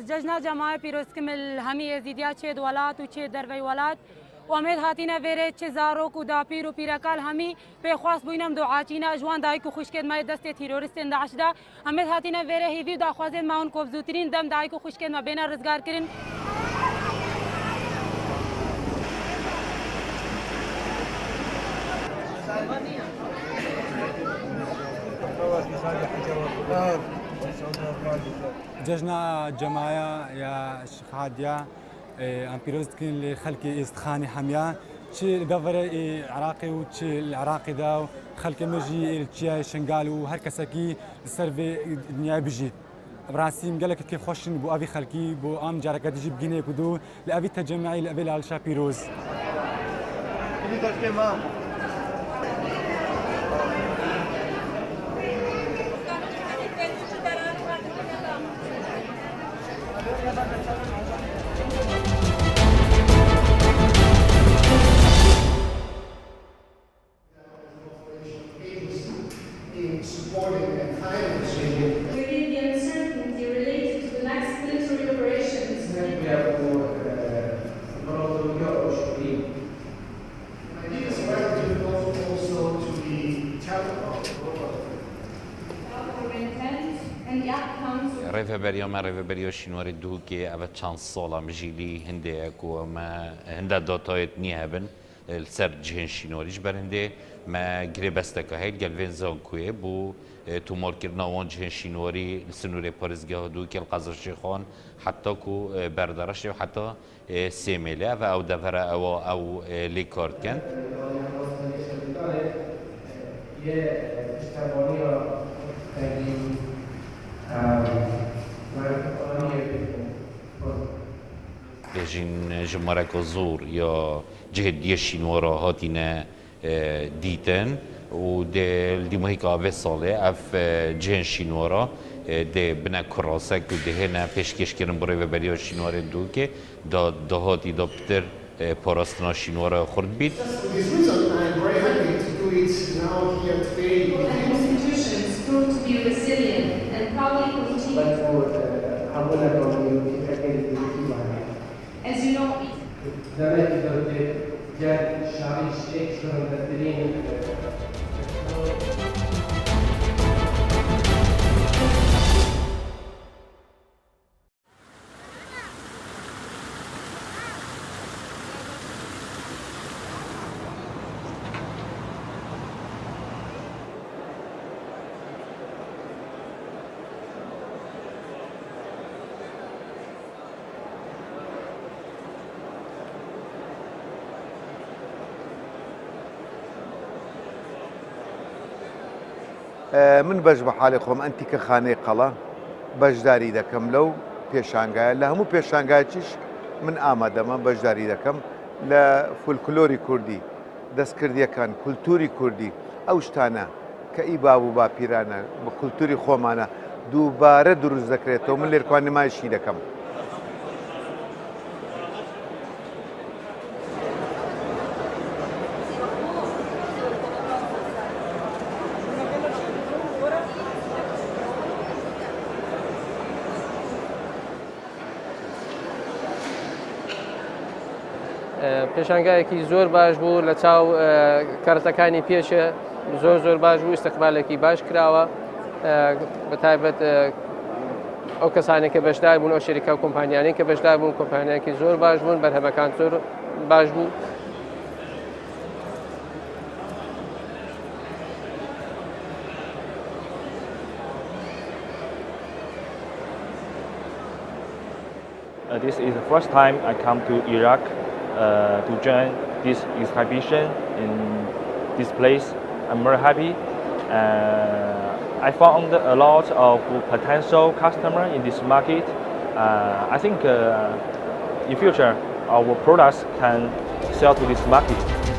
ججنا جماعة پیروز کمل همی ازیدیا چه دولات و چه دروی ولات و امید هاتینا ویره چه زاروک و داپیر و پیرکال همی به خواست بوینم دعاچینا جوان دایک و خوشکد مای دست تیروریستین داعش دا امید هاتینا ویره هیوی دا خوازن ما اون کوبزوترین دم دایک و خوشکد ما بینا رزگار کرن ججنا جماعة يا شيخ هادية ام بيروزكين لخلقي استخاني حميا تشي قفر عراقي وتشي العراقي دا خلقي مجي تشي شنقال وهر كسكي السيرفي الدنيا بيجي براسيم قالك كيف خوشن بو ابي خلقي بو ام جارك تجيب جيني كدو لابي تجمعي لابي لالشا بيروز supporting and financing within the uncertainty related to the next military operations. My deepest gratitude goes also to the Taliban Our intent and the outcomes of ریفبریو ما ریفبریو شنوار دو که اول چند سالا مجیلی هنده اکو ما هنده داتایت نیه بن السر جهن شنوریش برنده ما گری بسته هید گلوین زان کوی بو تو مال کرنا وان جهن شنوری سنوری پارزگاه دو که القزرشی خان حتی کو بردارش و حتی سیمله و او دفره او لیکارد کن بجین جمارک زور یا جهدی شنورا هاتینه دیتن و دی مهیک آوه ساله اف جهن شنورا ده بنا کراسک و ده هنه پیشکش کرن برای و برای شنوار دو که دا هاتی دا پتر پاراستنا شنورا خورد بید This reason, I'm very happy to do it now here today. and institutions proved to be resilient and proudly continue. As you know, من بەش بە حاڵی خۆم ئەنتیکە خانەی قەڵا بەشداری دەکەم لەو پێشانگایە لە هەموو پێشانگایکیش من ئامادەمە بەشداری دەکەم لە فولکلۆری کوردی دەستکردیەکان کولتوری کوردی ئەو شتانە کە ئی باب و باپیرانە بە کولتوری خۆمانە دووبارە دروست دەکرێتەوە من لێرکوانیمایشی دەکەم. پێشانگایەکی زۆر باش بوو لە چاو کارتەکانی پێشە زۆر باش بوو استقبالێکی باش کراوە بە تایبەت ئەو کەسانی کە بەشدار بوون ئەو شەریکە و کۆمپانیانەی کە بەشدار بوون کۆمپانیایەکی زۆر باش بوون بەرهەمەکان زۆر باش بوو. This is the first time I come to Iraq to join this exhibition in this place. I'm very happy. I found a lot of potential customers in this market. I think in future our products can sell to this market.